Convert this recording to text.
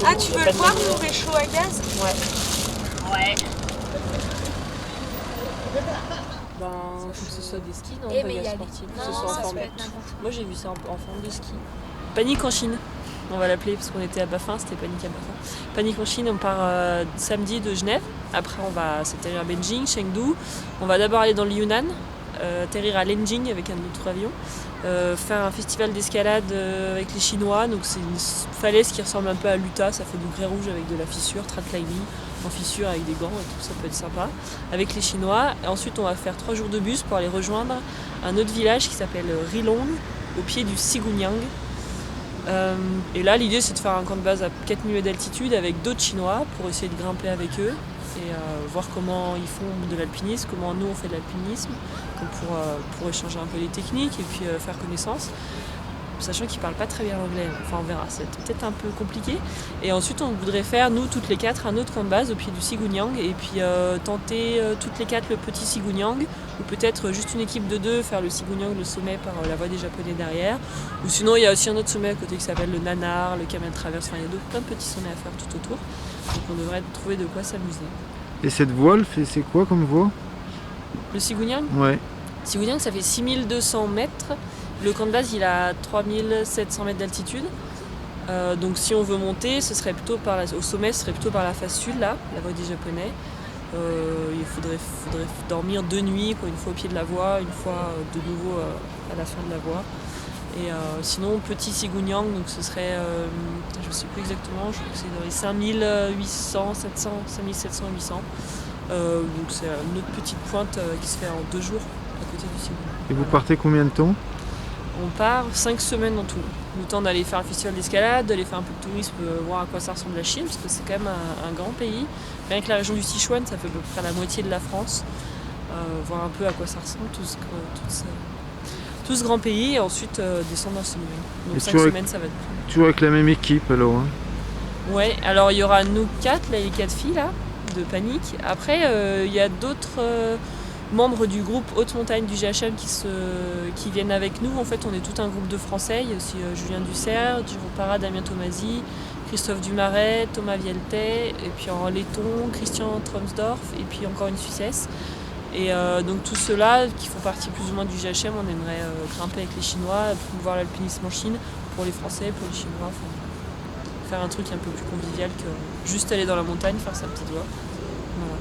Ah, tu veux le voir, mon réchaud à gaz? Ouais. Ben, faut que ce soit des skis, non? Eh, Pas mais gaz y a sportif, que ce Non, soit en ça forme. peut être n'importe quoi. Moi j'ai vu ça en forme de ski. Panique en Chine, on va l'appeler parce qu'on était à Baffin, c'était Panique à Baffin. Panique en Chine, on part samedi de Genève. Après on va s'atterrir à Beijing, Chengdu. On va d'abord aller dans le Yunnan, atterrir à Lenjing avec un autre avion. Faire un festival d'escalade avec les Chinois. Donc c'est une falaise qui ressemble un peu à l'Utah, ça fait du grès rouge avec de la fissure, trad climbing en fissure avec des gants et tout, ça peut être sympa. Avec les Chinois. Et ensuite on va faire 3 jours de bus pour aller rejoindre un autre village qui s'appelle Rilong, au pied du Sigunyang. Et là l'idée c'est de faire un camp de base à 4000 mètres d'altitude avec d'autres Chinois pour essayer de grimper avec eux et voir comment ils font de l'alpinisme, comment nous on fait de l'alpinisme, pour échanger un peu les techniques et puis faire connaissance. Sachant qu'ils parlent pas très bien anglais, enfin on verra, c'est peut-être un peu compliqué. Et ensuite on voudrait faire, nous toutes les 4, un autre camp de base au pied du Sigunyang et puis tenter toutes les 4 le petit Sigunyang, ou peut-être juste une équipe de 2 faire le Sigunyang, le sommet par la voie des Japonais derrière. Ou sinon il y a aussi un autre sommet à côté qui s'appelle le Nanar, le Camel Traverse, enfin il y a plein de petits sommets à faire tout autour. Donc on devrait trouver de quoi s'amuser. Et cette voile, c'est quoi comme voie? Le Sigunyang Ouais. Sigunyang ça fait 6200 mètres. Le camp de base il a 3700 mètres d'altitude. Donc si on veut monter, ce serait plutôt au sommet, ce serait plutôt par la face sud, là, la voie des Japonais. Il faudrait dormir 2 nuits, quoi, une fois au pied de la voie, une fois de nouveau à la fin de la voie. Et sinon, petit Sigunyang, donc ce serait, je ne sais plus exactement, je crois que c'est dans les 5800, 700, 5700, 800. Donc c'est une autre petite pointe qui se fait en 2 jours à côté du Sigunyang. Et vous partez combien de temps? On part 5 semaines en tout. Le temps d'aller faire un festival d'escalade, d'aller faire un peu de tourisme, voir à quoi ça ressemble la Chine, parce que c'est quand même un grand pays. Rien que la région du Sichuan, ça fait à peu près la moitié de la France. Voir un peu à quoi ça ressemble, tout ce grand pays, et ensuite descendre dans ce niveau. Donc Et 5 semaines, ça va être prêt. Toujours avec la même équipe alors hein? Ouais, alors il y aura nous 4, là, les 4 filles là, de Panique. Après, il y a d'autres membres du groupe Haute Montagne du GHM qui viennent avec nous. En fait, on est tout un groupe de Français. Il y a aussi Julien Dussert, Giro Para, Damien Tomasi, Christophe Dumaret, Thomas Vieltet, et puis en laiton, Christian Tromsdorf, et puis encore une Suissesse. Et donc tous ceux-là qui font partie plus ou moins du GHM, on aimerait grimper avec les Chinois, promouvoir l'alpinisme en Chine pour les Français, pour les Chinois. Faire un truc un peu plus convivial que juste aller dans la montagne, faire sa petite voie. Voilà.